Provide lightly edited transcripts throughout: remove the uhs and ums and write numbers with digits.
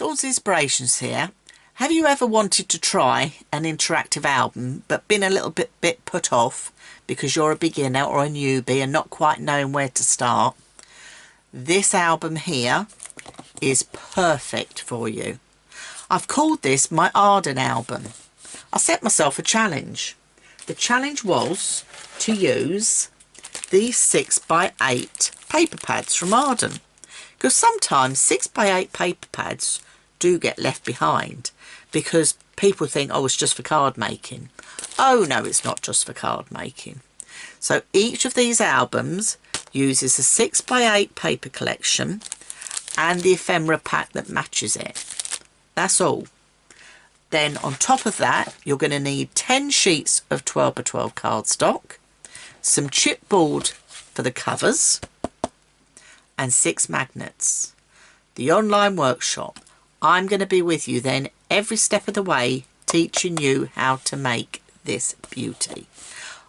Dawn's Inspirations here. Have you ever wanted to try an interactive album but been a little bit put off because you're a beginner or a newbie and not quite knowing where to start? This album here is perfect for you. I've called this my Arden album. I set myself a challenge. The challenge was to use these 6x8 paper pads from Arden, because sometimes 6x8 paper pads do get left behind because people think, oh, it's just for card making. Oh no, it's not just for card making. So each of these albums uses a 6x8 paper collection and the ephemera pack that matches it. That's all. Then on top of that, you're going to need 10 sheets of 12x12 cardstock, some chipboard for the covers, and 6 magnets. The online workshop. I'm going to be with you then every step of the way, teaching you how to make this beauty.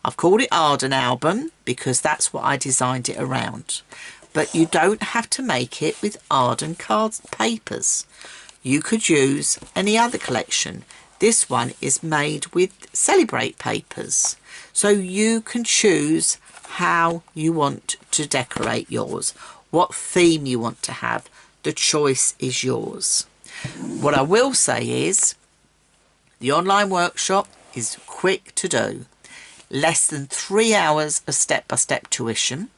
I've called it Arden album because that's what I designed it around. But you don't have to make it with Arden cards papers. You could use any other collection. This one is made with Celebrate papers. So you can choose how you want to decorate yours, what theme you want to have. The choice is yours. What I will say is the online workshop is quick to do. Less than 3 hours of step-by-step tuition.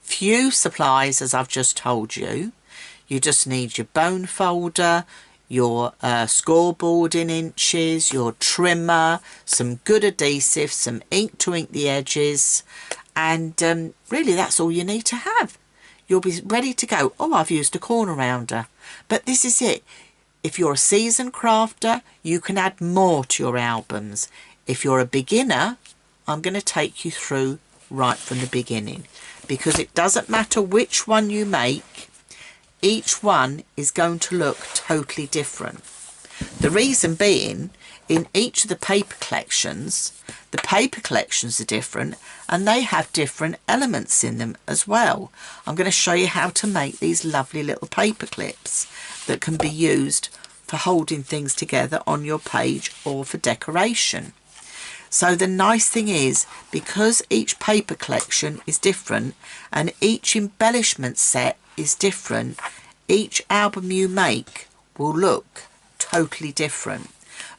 Few supplies, as I've just told you. You just need your bone folder, your scoreboard in inches, your trimmer, some good adhesive, some ink to ink the edges, and really that's all you need to have. You'll be ready to go. Oh, I've used a corner rounder. But this is it. If you're a seasoned crafter, you can add more to your albums. If you're a beginner, I'm going to take you through right from the beginning, because it doesn't matter which one you make, each one is going to look totally different. The reason being, in each of the paper collections are different and they have different elements in them as well. I'm going to show you how to make these lovely little paper clips that can be used for holding things together on your page or for decoration. So the nice thing is, because each paper collection is different and each embellishment set is different, each album you make will look totally different.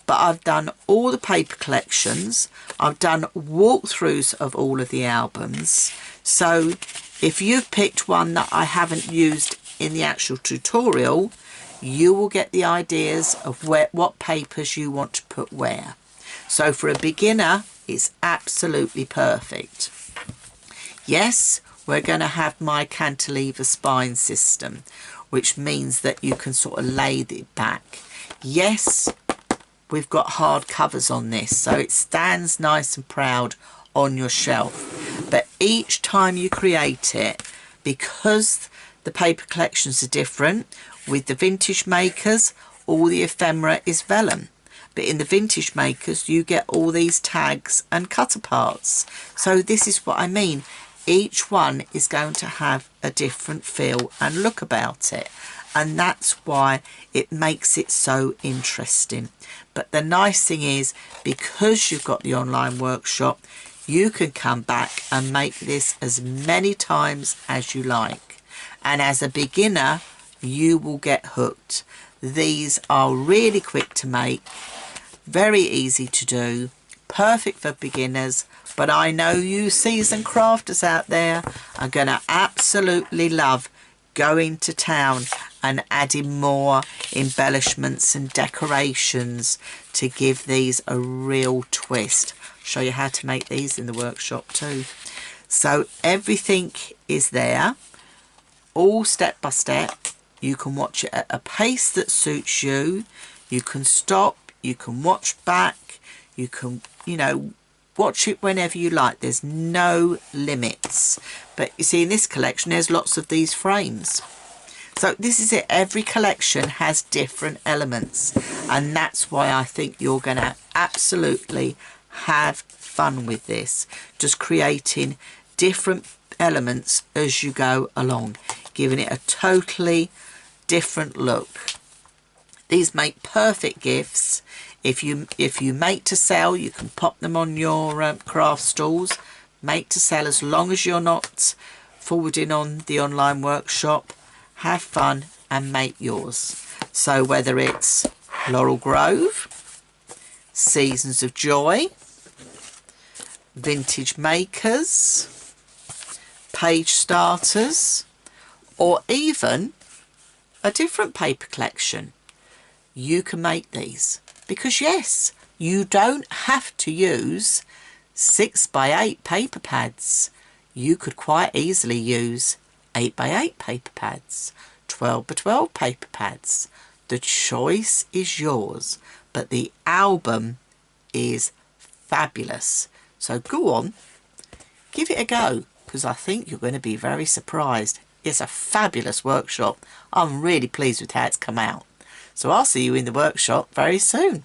But I've done all the paper collections, I've done walkthroughs of all of the albums, so if you've picked one that I haven't used in the actual tutorial, you will get the ideas of what papers you want to put where. So for a beginner, it's absolutely perfect. Yes, we're going to have my cantilever spine system, which means that you can sort of lay it back. Yes, we've got hard covers on this, so it stands nice and proud on your shelf. But each time you create it, because the paper collections are different, with the vintage makers, all the ephemera is vellum. But in the vintage makers, you get all these tags and cutter parts. So this is what I mean. Each one is going to have a different feel and look about it. And that's why it makes it so interesting. But the nice thing is, because you've got the online workshop, you can come back and make this as many times as you like. And as a beginner, you will get hooked. These are really quick to make, very easy to do, perfect for beginners. But I know you seasoned crafters out there are going to absolutely love going to town and adding more embellishments and decorations to give these a real twist. I'll show you how to make these in the workshop too. So everything is there, all step by step. You can watch it at a pace that suits you. You can stop, you can watch back, you can, watch it whenever you like. There's no limits. But you see, in this collection, there's lots of these frames. So this is it. Every collection has different elements. And that's why I think you're going to absolutely have fun with this. Just creating different elements as you go along, giving it a totally different look. These make perfect gifts. If you make to sell, you can pop them on your craft stalls. Make to sell as long as you're not forwarding on the online workshop. Have fun and make yours. So whether it's Laurel Grove, Seasons of Joy, Vintage Makers, Page Starters, or even a different paper collection, you can make these. Because yes, you don't have to use 6x8 paper pads. You could quite easily use 8x8 paper pads, 12x12 paper pads. The choice is yours, but the album is fabulous. So go on, give it a go, because I think you're going to be very surprised. It's a fabulous workshop. I'm really pleased with how it's come out. So I'll see you in the workshop very soon.